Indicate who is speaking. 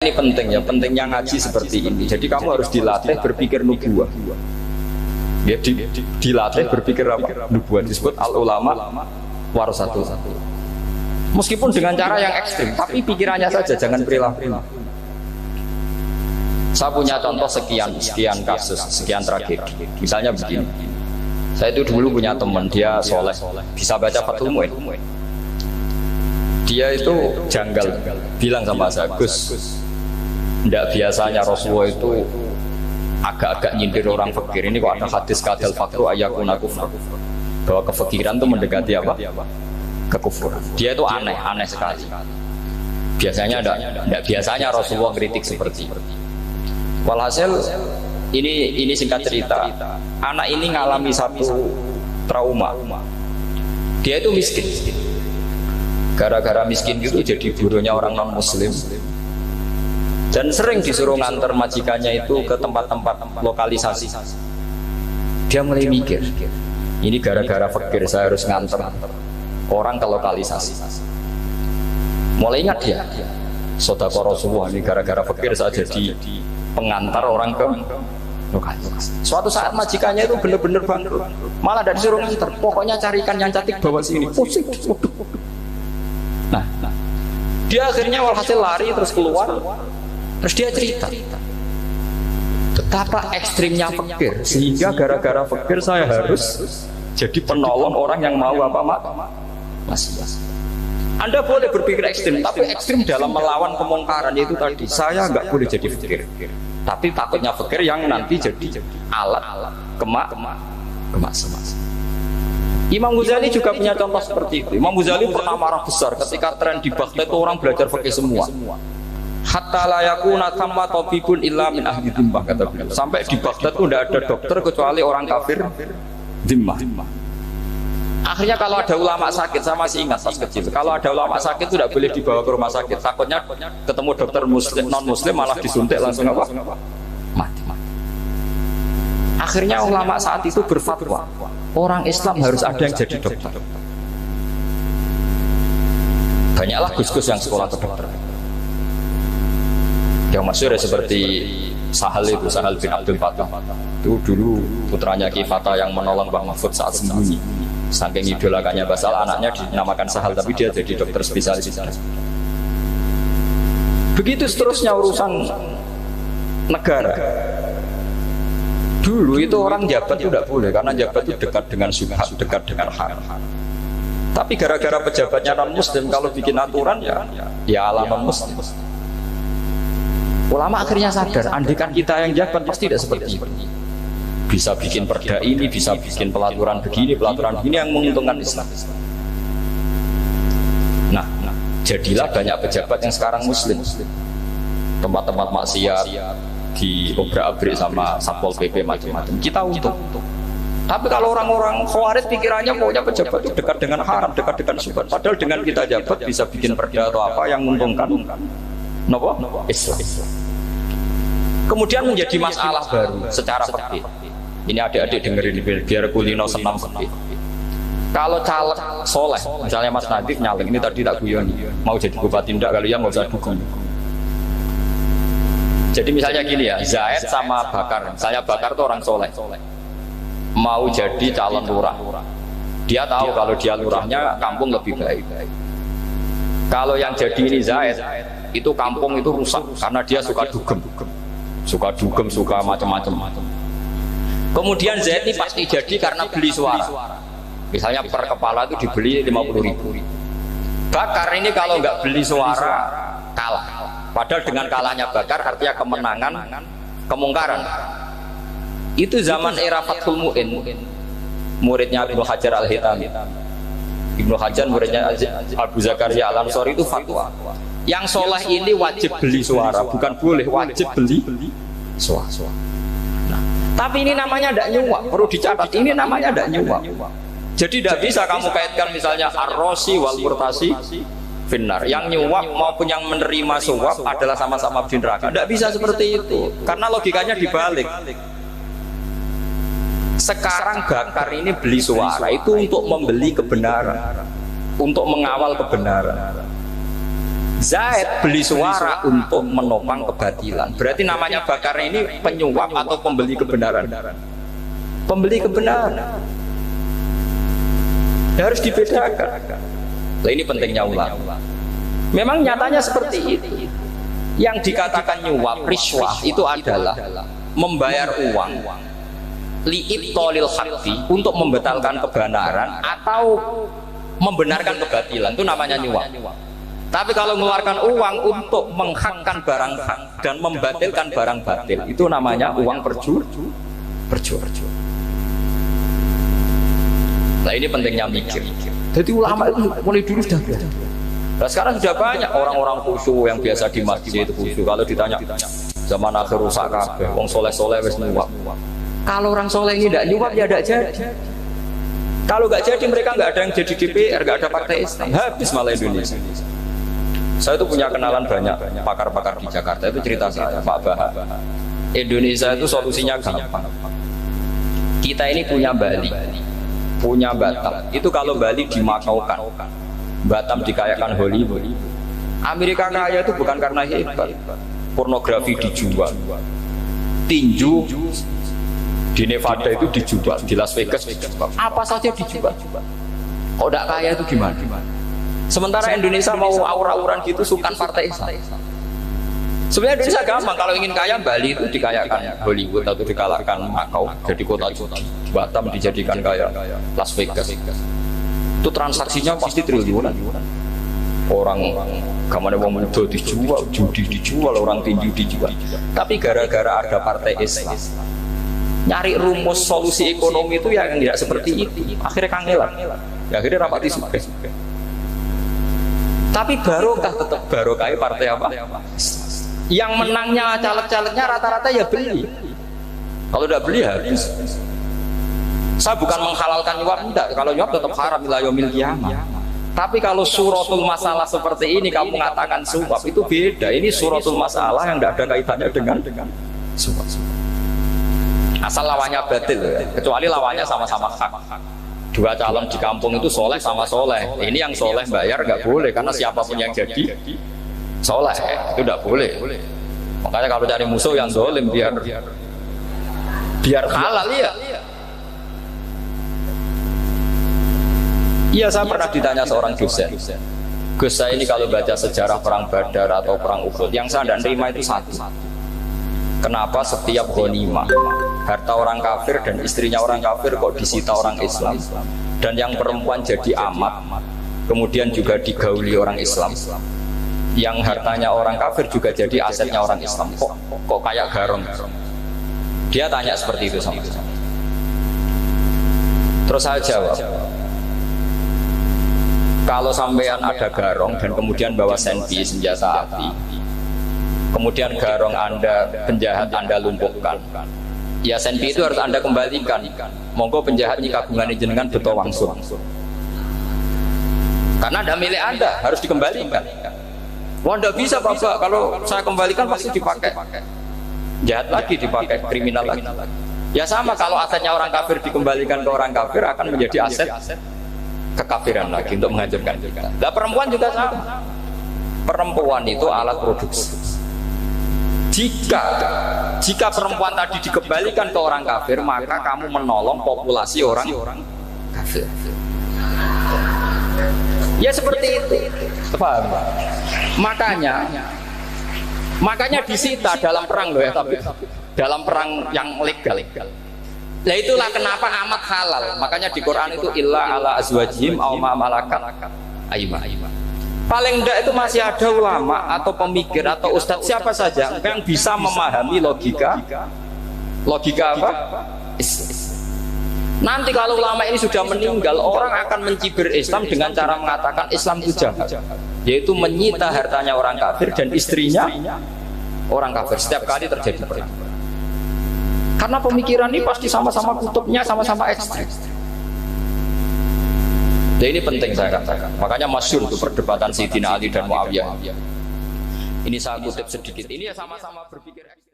Speaker 1: ini penting ya, pentingnya ngaji seperti ini. Jadi kamu harus dilatih berpikir nubuwah. Ya, dilatih berpikir apa? Nubuwah. Disebut al ulama warasatul. Meskipun dengan cara yang ekstrim, tapi pikirannya saja, jangan perilaku. Saya punya contoh sekian kasus, sekian tragedi. Misalnya begini. Saya itu dulu punya teman, dia soleh, bisa baca Fathul Mu'in. Dia itu janggal, bilang sama saya, Gus, tidak biasanya Rasulullah itu agak-agak nyindir orang fakir. Ini kok ada hadis kadal fakru ayakuna kufur, bahwa kefakiran itu mendekati apa? Kekufuran. Dia itu aneh sekali. Biasanya tidak biasanya Rasulullah kritik seperti itu. Walhasil ini singkat cerita, anak ini ngalami satu trauma. Dia itu miskin. Gara-gara miskin itu jadi burunya orang non-muslim. Dan sering disuruh nganter majikannya itu ke tempat-tempat lokalisasi. Dia mulai mikir, ini gara-gara fakir saya harus nganter orang ke lokalisasi. Mulai ingat dia, Sodaqah Rasulullah, ini gara-gara fakir saya jadi pengantar orang ke lokalisasi. Suatu saat majikannya itu bener-bener bangkrut, malah dari disuruh nganter, pokoknya carikan yang cantik bawa sini. Pusing. Nah, dia akhirnya walhasil lari terus keluar, terus dia cerita betapa ekstrimnya fakir, sehingga gara-gara fakir saya harus jadi penolong orang yang mau apa masih. Anda boleh berpikir ekstrim, tapi ekstrim dalam melawan kemungkaran itu tadi. Saya nggak boleh jadi fakir, tapi takutnya fakir yang nanti jadi alat kemas. Imam Ghazali juga punya contoh seperti itu. Imam Ghazali pernah marah besar ketika tren di Baghdad itu orang belajar fikih semua. Hatta la yakuna thamma tabibun illa min ahli dhimmah, kata beliau. Sampai di Baghdad itu tidak ada dokter kecuali orang kafir dhimmah. Akhirnya kalau ada ulama sakit, saya masih ingat pas kecil, kalau ada ulama sakit itu tidak boleh dibawa ke rumah sakit. Takutnya ketemu dokter muslim, non muslim malah disuntik langsung apa? Mati. Akhirnya ulama saat itu berfatwa, orang Islam harus ada yang jadi dokter. Banyaklah gus-gus yang sekolah kedokteran. Yang masyhur seperti Sahal bin Abdul Fatah. Itu dulu putranya Ki Fatah yang menolong Mbah Mahfud saat sembunyi. Saking idolakannya basal anaknya dinamakan Sahal, tapi dia jadi dokter spesialis. Begitu seterusnya urusan negara. Dulu itu orang jabat itu tidak boleh, karena jabat itu dekat dengan syubhat, dekat dengan haram. Tapi gara-gara pejabatnya non muslim, kalau bikin aturan ya ala non muslim. Ulama akhirnya sadar, andikan kita yang jabat pasti tidak seperti itu. Bisa bikin perda ini, bisa bikin pelaturan begini yang menguntungkan Islam. Nah, jadilah banyak pejabat yang sekarang muslim. Tempat-tempat maksiat di obrak-abrik sama Satpol PP macam-macam. Kita untung. Tapi kalau orang-orang khawarij pikirannya maunya pejabat itu dekat dengan haram, dekat dengan syubhat. Padahal dengan kita jabat bisa bikin perda atau apa yang menguntungkan Islam. Kemudian menjadi masalah baru secara fikih. Ini adik-adik dengerin biar kulino senam fikih. Kalau caleg soleh, misalnya Mas Nadif nyalek, ini tadi tak guyon, mau jadi bupati ndak, kalau ya nggak usah dukung. Jadi misalnya gini ya, Zaid sama Bakar, misalnya Bakar itu orang soleh, mau jadi calon lurah. Dia tahu kalau dia lurahnya kampung lebih baik. Kalau yang jadi ini Zaid, itu kampung itu rusak karena dia suka dugem, suka macam-macam. Kemudian Zaid ini pasti jadi karena beli suara. Misalnya per kepala itu dibeli 50.000. Bakar ini kalau nggak beli suara kalah. Padahal dengan kalahnya Bakar artinya kemenangan kemungkaran. Itu zaman era Fathul Mu'in, muridnya Ibnu Hajar Al-Hitami. Ibnu Hajar muridnya Abu Zakaria Al-Ansori itu fatwa, yang soleh ini wajib beli suara, bukan boleh, wajib beli suara. Nah, tapi ini namanya tidak nyuwak, perlu dicatat, ini namanya tidak nyuwak. Jadi tidak bisa kamu kaitkan misalnya ar-rosi wal murtasi finnar, yang nyuwak maupun yang menerima suwab adalah sama-sama di neraka. Tidak bisa seperti itu, karena logikanya dibalik. Sekarang Bakar ini beli suara itu untuk membeli kebenaran, untuk mengawal kebenaran. Zaid beli suara untuk menopang kebatilan. Berarti namanya Bakar ini penyuap atau pembeli kebenaran? Pembeli kebenaran. Harus dibedakan. Nah, ini pentingnya ulama. Memang nyatanya seperti itu. Yang dikatakan nyuap, riswah itu adalah membayar uang li'ibtolil haqqi, untuk membatalkan kebenaran atau membenarkan kebatilan, itu namanya nyuap. Tapi kalau mengeluarkan uang untuk menghakkan barang hak dan membatalkan barang batil, itu namanya uang perjuangan. Nah, ini pentingnya mikir. Jadi ulama itu mulai dulu sudah belajar. Nah, sekarang sudah banyak orang-orang khusyuk yang biasa di masjid itu khusyuk. Kalau ditanya zaman akhir rusak kabeh, wong soleh-soleh wis nyuap. Kalau orang soleh ini tidak nyuap ya tidak jadi. Kalau nggak jadi mereka nggak ada yang jadi DPR, nggak ada partai Islam, habis malah Indonesia. Saya itu punya kenalan banyak pakar-pakar di Jakarta, itu cerita saya, Pak Bahar. Indonesia itu solusinya gampang. Kita ini punya Bali, punya Batam. Itu kalau Bali dimakaukan, Batam dikayakan Hollywood. Amerika kaya itu bukan karena hebat, pornografi dijual, tinju di Nevada itu dijual, di Las Vegas dijual, apa saja dijual. Kalau tidak kaya itu gimana? Sementara Indonesia mau aur-auran gitu, sukan partai Islam. Sebenarnya Indonesia gampang, kalau ingin kaya Bali itu dikayakan Hollywood atau dikalahkan Makau jadi kota judi, Batam dijadikan kaya Las Vegas. Itu transaksinya pasti triliunan. Orang kemana mau muda dijual, judi dijual, orang tinju dijual. Tapi gara-gara ada partai Islam, nyari rumus solusi ekonomi itu yang tidak seperti itu, akhirnya kangelan. Ya, akhirnya rapati suka. Tapi barokah tetap barokah partai apa? Yang menangnya caleg-calegnya rata-rata ya beli. Kalau udah beli habis. Saya bukan menghalalkan nyuap, enggak. Kalau nyuap tetap haram ila yaumil qiyamah. Tapi kalau suratul masalah seperti ini kamu mengatakan suap, itu beda. Ini suratul masalah yang tidak ada kaitannya dengan suap. Asal lawannya batil, kecuali lawannya sama-sama hak. Dua calon di kampung itu soleh sama soleh. Ini yang soleh bayar nggak boleh, karena siapapun yang jadi soleh itu nggak boleh. Makanya kalau cari musuh yang zalim biar halal ya. Iya, saya pernah ditanya seorang dosen. Gus, saya ini kalau baca sejarah perang Badar atau perang Uhud, yang saya tidak terima itu satu. Kenapa setiap ghanimah harta orang kafir dan istrinya orang kafir kok disita orang Islam, dan yang perempuan jadi amat, kemudian juga digauli orang Islam, yang hartanya orang kafir juga jadi asetnya orang Islam, kok kayak garong? Dia tanya seperti itu sama saya. Terus saya jawab, kalau sampean ada garong dan kemudian bawa senpi senjata api, kemudian garong Anda, penjahat Anda lumpuhkan, ya senpi itu harus Anda kembalikan. Monggo penjahat ini kagungan jenengan beto langsung, karena ada milik Anda, harus dikembalikan. Wah, tidak bisa Bapak, kalau saya kembalikan pasti dipakai jahat lagi, dipakai kriminal lagi. Ya sama, kalau asetnya orang kafir dikembalikan ke orang kafir akan menjadi aset kekafiran lagi untuk menghancurkan kita. Nah, perempuan juga sama. Perempuan itu alat produksi. Jika perempuan tadi dikembalikan ke orang kafir, maka kamu menolong populasi orang kafir. Ya seperti itu. Paham? Makanya disita dalam perang loh ya, tapi dalam perang yang legal. Nah, itulah kenapa amat halal. Makanya di Quran itu illa ala azwajihim aw ma malakat aymanuhum. Paling enggak itu masih ada ulama atau pemikir atau ustadz siapa saja yang bisa memahami logika apa? Nanti kalau ulama ini sudah meninggal, orang akan mencibir Islam dengan cara mengatakan Islam itu jahat, yaitu menyita hartanya orang kafir dan istrinya orang kafir setiap kali terjadi perang. Karena pemikiran ini pasti sama-sama kutubnya, sama-sama ekstrem. Jadi ini penting saya katakan. Makanya masyhur itu perdebatan Sayyidina Ali dan Muawiyah. Ini saya kutip sedikit. Ini ya sama-sama berpikir ekstrem.